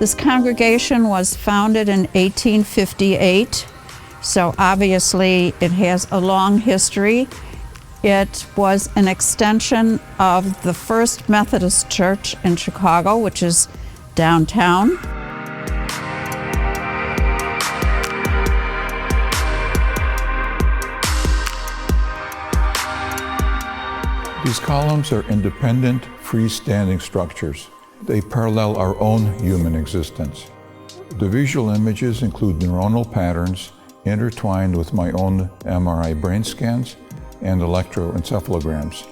This congregation was founded in 1858, so obviously it has a long history. It was an extension of the First Methodist Church in Chicago, which is downtown. These columns are independent, freestanding structures. They parallel our own human existence. The visual images include neuronal patterns intertwined with my own MRI brain scans and electroencephalograms,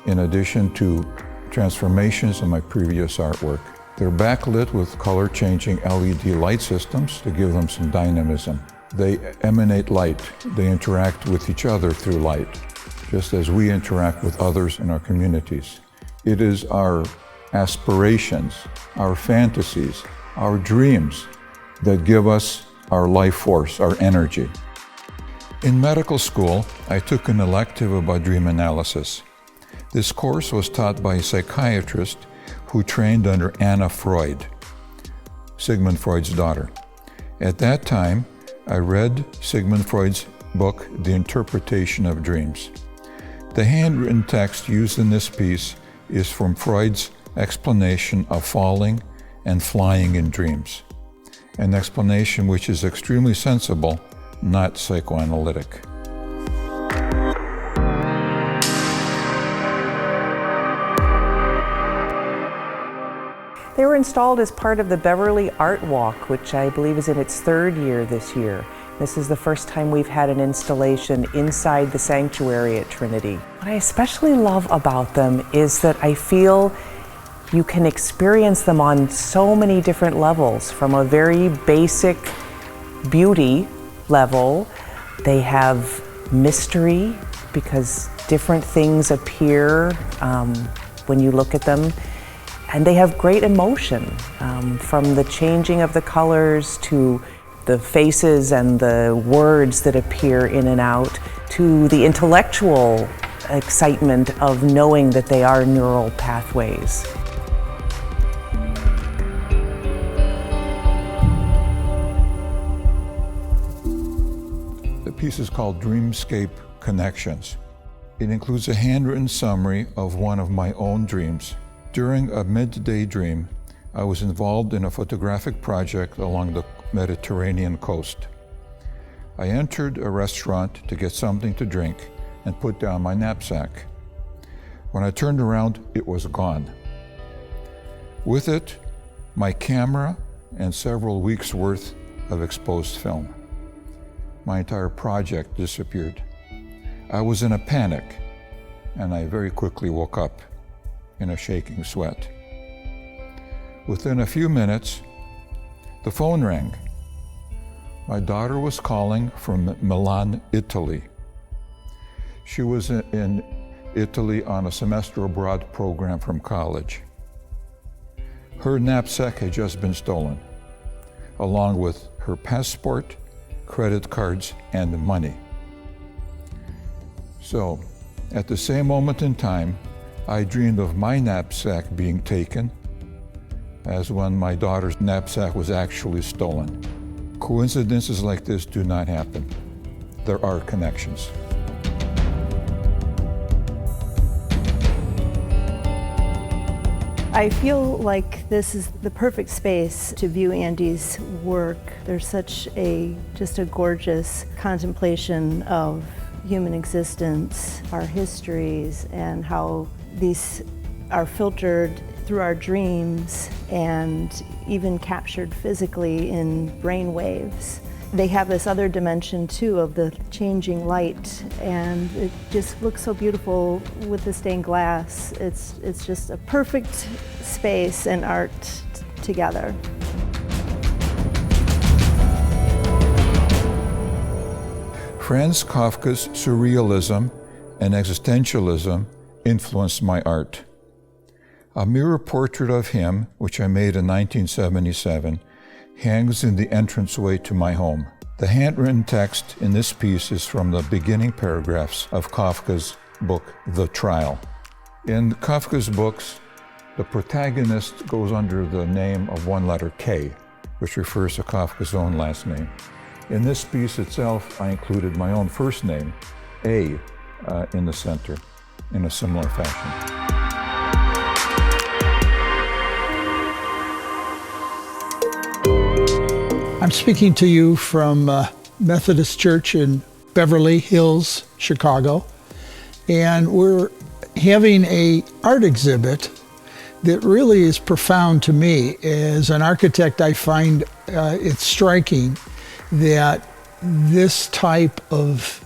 in addition to transformations in my previous artwork. They're backlit with color-changing LED light systems to give them some dynamism. They emanate light. They interact with each other through light, just as we interact with others in our communities. It is our aspirations, our fantasies, our dreams that give us our life force, our energy. In medical school, I took an elective about dream analysis. This course was taught by a psychiatrist who trained under Anna Freud, Sigmund Freud's daughter. At that time, I read Sigmund Freud's book, The Interpretation of Dreams. The handwritten text used in this piece is from Freud's explanation of falling and flying in dreams, an explanation which is extremely sensible, not psychoanalytic. They were installed as part of the Beverly Art Walk, which I believe is in its third year this year. This is the first time we've had an installation inside the sanctuary at Trinity. What I especially love about them is that I feel you can experience them on so many different levels, from a very basic beauty level. They have mystery because different things appear when you look at them. And they have great emotion, from the changing of the colors to the faces and the words that appear in and out, to the intellectual excitement of knowing that they are neural pathways. The piece is called Dreamscape Connections. It includes a handwritten summary of one of my own dreams. During a midday dream, I was involved in a photographic project along the Mediterranean coast. I entered a restaurant to get something to drink and put down my knapsack. When I turned around, it was gone. With it, my camera and several weeks' worth of exposed film. My entire project disappeared. I was in a panic, and I very quickly woke up in a shaking sweat. Within a few minutes, the phone rang. My daughter was calling from Milan, Italy. She was in Italy on a semester abroad program from college. Her knapsack had just been stolen, along with her passport, credit cards, and money. So, at the same moment in time, I dreamed of my knapsack being taken, as when my daughter's knapsack was actually stolen. Coincidences like this do not happen. There are connections. I feel like this is the perfect space to view Andy's work. There's such just a gorgeous contemplation of human existence, our histories, and how these are filtered through our dreams and even captured physically in brain waves. They have this other dimension too of the changing light, and it just looks so beautiful with the stained glass. It's just a perfect space and art together. Franz Kafka's surrealism and existentialism influenced my art. A mirror portrait of him, which I made in 1977, hangs in the entranceway to my home. The handwritten text in this piece is from the beginning paragraphs of Kafka's book, The Trial. In Kafka's books, The protagonist goes under the name of one letter K, which refers to Kafka's own last name. In this piece itself, I included my own first name, A, in the center, in a similar fashion. I'm speaking to you from Methodist Church in Beverly Hills, Chicago, and we're having an art exhibit that really is profound to me. As an architect, I find it striking that this type of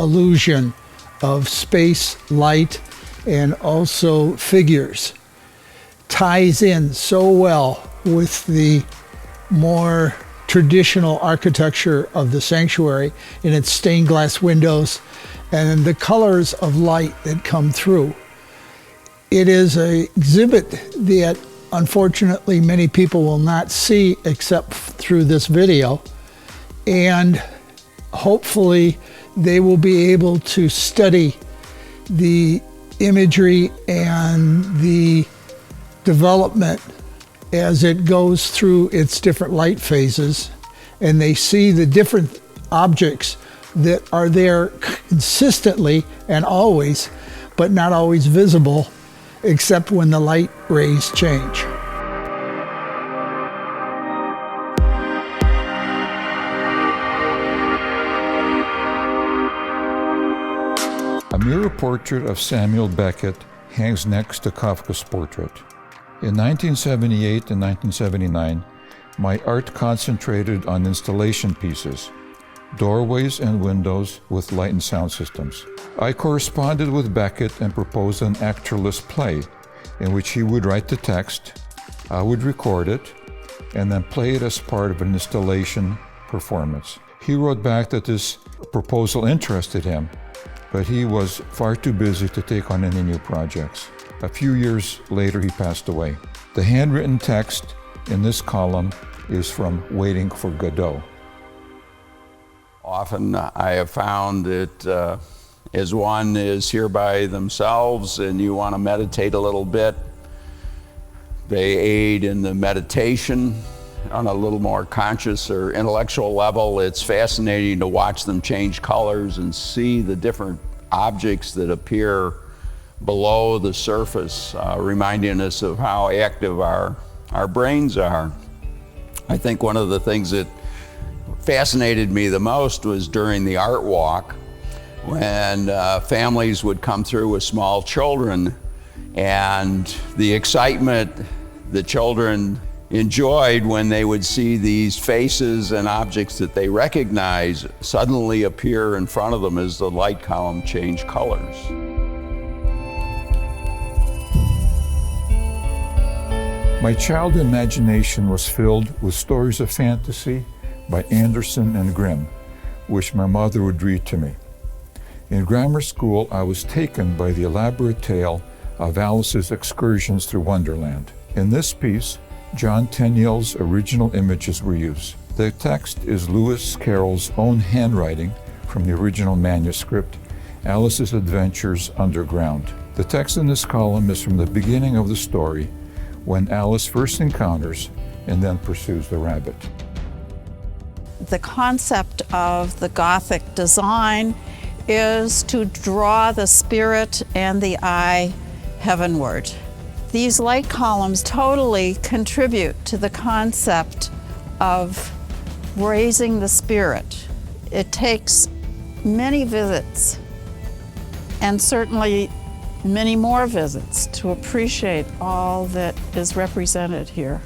illusion of space, light, and also figures ties in so well with the more traditional architecture of the sanctuary in its stained glass windows and the colors of light that come through. It is an exhibit that unfortunately many people will not see except through this video, and hopefully they will be able to study the imagery and the development as it goes through its different light phases, and they see the different objects that are there consistently and always, but not always visible, except when the light rays change. A mirror portrait of Samuel Beckett hangs next to Kafka's portrait. In 1978 and 1979, my art concentrated on installation pieces, doorways and windows with light and sound systems. I corresponded with Beckett and proposed an actorless play in which he would write the text, I would record it, and then play it as part of an installation performance. He wrote back that this proposal interested him, but he was far too busy to take on any new projects. A few years later, he passed away. The handwritten text in this column is from Waiting for Godot. Often I have found that as one is here by themselves and you want to meditate a little bit, they aid in the meditation on a little more conscious or intellectual level. It's fascinating to watch them change colors and see the different objects that appear below the surface, reminding us of how active our brains are. I think one of the things that fascinated me the most was during the art walk, when families would come through with small children, and the excitement the children enjoyed when they would see these faces and objects that they recognize suddenly appear in front of them as the light column changed colors. My child imagination was filled with stories of fantasy by Anderson and Grimm, which my mother would read to me. In grammar school, I was taken by the elaborate tale of Alice's excursions through Wonderland. In this piece, John Tenniel's original images were used. The text is Lewis Carroll's own handwriting from the original manuscript, Alice's Adventures Underground. The text in this column is from the beginning of the story, when Alice first encounters and then pursues the rabbit. The concept of the Gothic design is to draw the spirit and the eye heavenward. These light columns totally contribute to the concept of raising the spirit. It takes many visits, and certainly many more visits, to appreciate all that is represented here.